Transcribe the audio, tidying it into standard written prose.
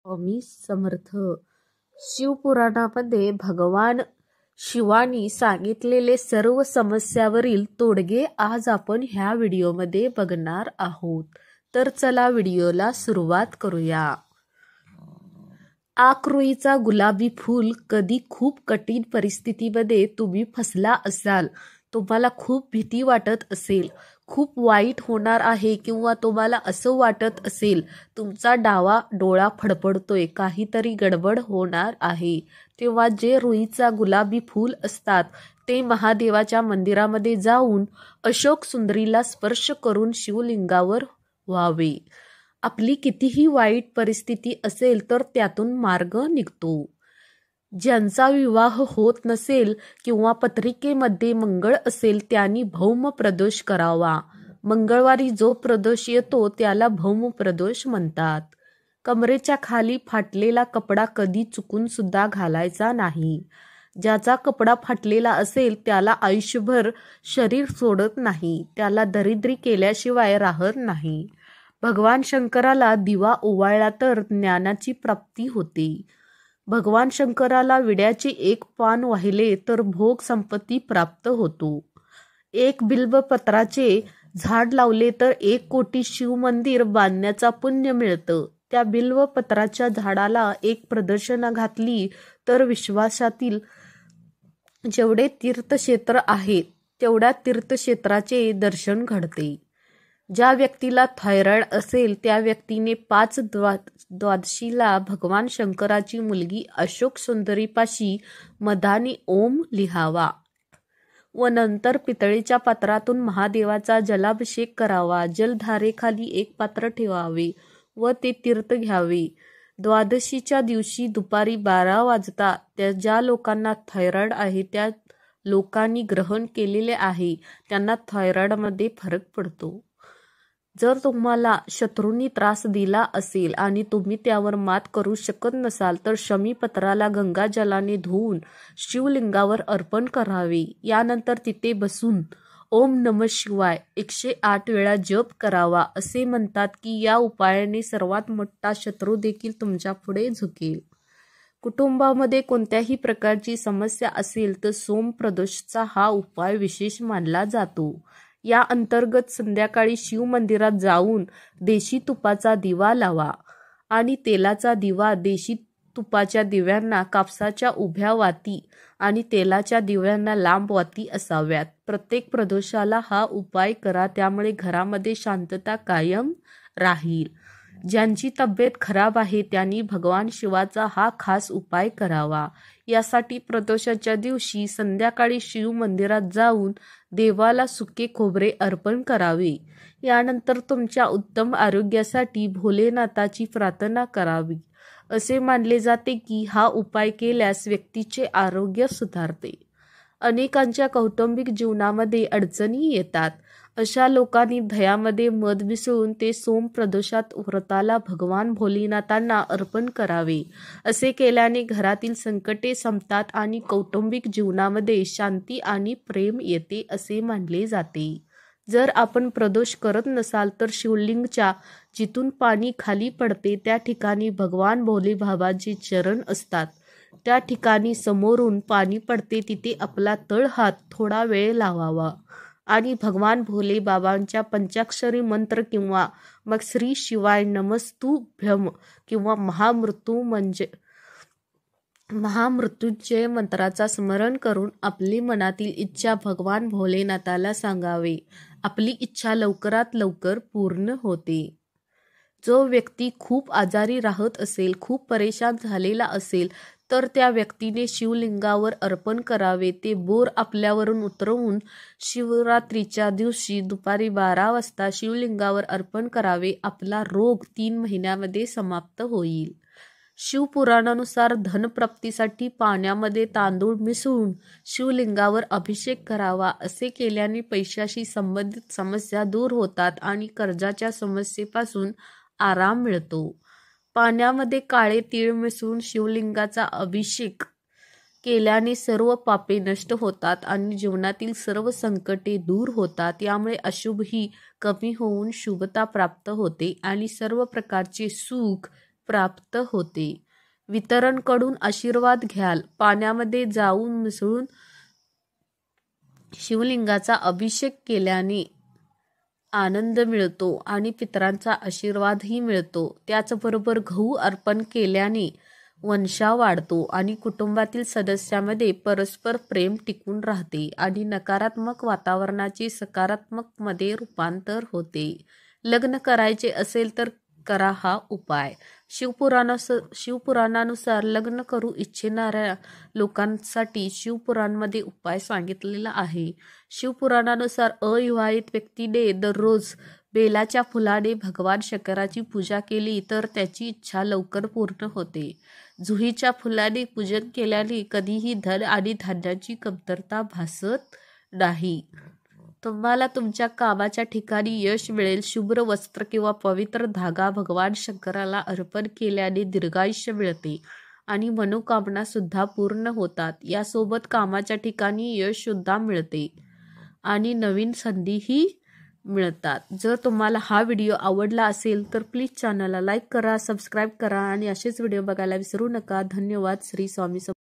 स्वामी समर्थ. शिवपुराणामध्ये भगवान शिवानी सांगितलेले सर्व समस्यावरील तोडगे आज आपण ह्या व्हिडिओमध्ये बघणार आहोत. तर चला व्हिडिओला सुरुवात करूया. आकरोईचा गुलाबी फूल. कधी खूप कठीण परिस्थितीमध्ये तुम्ही फसला असाल, तुम्हाला खूप भीती वाटत असेल, खूप वाईट होणार आहे किंवा तुम्हाला असं वाटत असेल तुमचा डावा डोळा फडफडतोय, काहीतरी गडबड होणार आहे, तेव्हा जे रुईचा गुलाबी फूल असतात ते महादेवाच्या मंदिरामध्ये जाऊन अशोक सुंदरीला स्पर्श करून शिवलिंगावर व्हावे. आपली कितीही वाईट परिस्थिती असेल तर त्यातून मार्ग निघतो. ज्यांचा विवाह होत नसेल किंवा पत्रिकेमध्ये मंगळ असेल त्यांनी भौम प्रदोष करावा. मंगळवारी जो प्रदोष येतो त्याला भौम प्रदोष म्हणतात. कमरेच्या खाली फाटलेला कपडा कधी चुकून सुद्धा घालायचा नाही. ज्याचा कपडा फाटलेला असेल त्याला आयुष्यभर शरीर सोडत नाही, त्याला दरिद्री केल्याशिवाय राहत नाही. भगवान शंकराला दिवा ओवाळला तर ज्ञानाची प्राप्ती होते. भगवान शंकराला विड्याचे एक पान वाहिले तर भोग संपत्ती प्राप्त होतो. एक बिल्वपत्राचे झाड लावले तर 1 कोटी शिवमंदिर बांधण्याचा पुण्य मिळतं. त्या बिल्वपत्राच्या झाडाला एक प्रदक्षिणा घातली तर विश्वासातील जेवढे तीर्थक्षेत्र आहेत तेवढ्या तीर्थक्षेत्राचे दर्शन घडते. ज्या व्यक्तीला थायरॉइड असेल त्या व्यक्तीने 5 द्वादशीला भगवान शंकराची मुलगी अशोक सुंदरीपाशी मधाने ओम लिहावा व नंतर पितळेच्या पात्रातून महादेवाचा जलाभिषेक करावा. जलधारेखाली एक पात्र ठेवावे व ते तीर्थ घ्यावे. द्वादशीच्या दिवशी दुपारी 12 वाजता ज्या लोकांना थायरॉइड आहे त्या लोकांनी ग्रहण केलेले आहे त्यांना थायरॉइडमध्ये फरक पडतो. जर तुम्हाला शत्रूंनी त्रास दिला असेल आणि तुम्ही त्यावर मात करू शकत नसाल तर शमीपत्राला गंगाजलाने धुवून शिवलिंगावर अर्पण करावे. यानंतर तिथे बसून ओम नमः शिवाय 108 वेळा जप करावा. असे म्हणतात की या उपायाने सर्वात मोठा शत्रू देखील तुमच्या पुढे झुकेल. कुटुंबामध्ये कोणत्याही प्रकारची समस्या असेल तर सोमप्रदोषचा हा उपाय विशेष मानला जातो. या अंतर्गत संध्याकाळी शिवमंदिरात जाऊन देशी तुपाचा दिवा लावा आणि तेलाचा दिवा. देशी तुपाच्या दिव्यांना कापसाच्या उभ्या वाती आणि तेलाच्या दिव्यांना लांब वाती असाव्यात. प्रत्येक प्रदोषाला हा उपाय करा, त्यामुळे घरामध्ये शांतता कायम राहील. ज्यांची तब्येत खराब आहे त्यांनी भगवान शिवाचा हा खास उपाय करावा. यासाठी प्रदोषाच्या दिवशी संध्याकाळी शिव मंदिरात जाऊन देवाला सुके खोबरे अर्पण करावे. यानंतर तुमच्या उत्तम आरोग्यासाठी भोलेनाथाची प्रार्थना करावी. असे मानले जाते की हा उपाय केल्यास व्यक्तीचे आरोग्य सुधारते. अनेकांच्या कौटुंबिक जीवनामध्ये अडचणी येतात. अशा लोकांनी दह्यामध्ये मध मिसळून ते सोमप्रदोषात व्रताला भगवान भोलेनाथांना अर्पण करावे. असे केल्याने घरातील संकटे संपतात आणि कौटुंबिक जीवनामध्ये शांती आणि प्रेम येते असे मानले जाते. जर आपण प्रदोष करत नसाल तर शिवलिंगच्या जिथून पाणी खाली पडते त्या ठिकाणी भगवान भोले बाबांचे चरण असतात. त्या ठिकाणी समोरून पाणी पडते तिथे आपला तळहात थोडा वेळ लावावा आणि भगवान भोले बाबांच्या पंचाक्षरी मंत्र किंवा मग श्री शिवाय नमस्तुभ्यम किंवा महामृत्युंजय मंत्राचा स्मरण करून आपली मनातील इच्छा भगवान भोलेनाथाला सांगावे. आपली इच्छा लवकरात लवकर पूर्ण होते. जो व्यक्ती खूप आजारी राहत असेल, खूप परेशान झालेला असेल तर त्या व्यक्तीने शिवलिंगावर अर्पण करावे. ते बोर आपल्यावरून उतरवून शिवरात्रीच्या दिवशी दुपारी 12 वाजता शिवलिंगावर अर्पण करावे. आपला रोग 3 महिन्यामध्ये समाप्त होईल. शिवपुराणानुसार धनप्राप्तीसाठी पाण्यामध्ये तांदूळ मिसळून शिवलिंगावर अभिषेक करावा. असे केल्याने पैशाशी संबंधित समस्या दूर होतात आणि कर्जाच्या समस्येपासून आराम मिळतो. पाण्यामध्ये काळे तीळ मिसळून शिवलिंगाचा अभिषेक केल्याने सर्व पापे नष्ट होतात आणि जीवनातील सर्व संकटे दूर होतात. यामुळे अशुभही कमी होऊन शुभता प्राप्त होते आणि सर्व प्रकारचे सुख प्राप्त होते. वितरणकडून आशीर्वाद घ्याल. पाण्यामध्ये जाऊन मिसळून शिवलिंगाचा अभिषेक केल्याने आनंद मिळतो आणि पितरांचा आशीर्वादही मिळतो. त्याचबरोबर गहू अर्पण केल्याने वंशा वाढतो आणि कुटुंबातील सदस्यामध्ये परस्पर प्रेम टिकून राहते आणि नकारात्मक वातावरणाचे सकारात्मक मध्ये रूपांतर होते. लग्न करायचे असेल तर करा हा उपाय. शिवपुराणानुसार लग्न करू इच्छिणाऱ्या लोकांसाठी शिवपुराणमध्ये उपाय सांगितलेला आहे. शिवपुराणानुसार अविवाहित व्यक्तीने दररोज बेलाच्या फुलाने भगवान शंकराची पूजा केली तर त्याची इच्छा लवकर पूर्ण होते. जुहीच्या फुलाने पूजन केल्याने कधीही धन आणि धान्याची कमतरता भासत नाही. तुम्हाला तुमच्या कामाच्या ठिकाणी यश मिळेल. शुभ्र वस्त्र किंवा पवित्र धागा भगवान शंकराला अर्पण केल्याने दीर्घायुष्य मिळते आणि मनोकामना सुद्धा पूर्ण होतात. यासोबत कामाच्या ठिकाणी यश सुद्धा मिळते आणि नवीन संधीही मिळतात. जर तुम्हाला हा व्हिडिओ आवडला असेल तर प्लीज चॅनलला लाईक करा, सबस्क्राईब करा आणि असेच व्हिडिओ बघायला विसरू नका. धन्यवाद. श्री स्वामी समर्थ.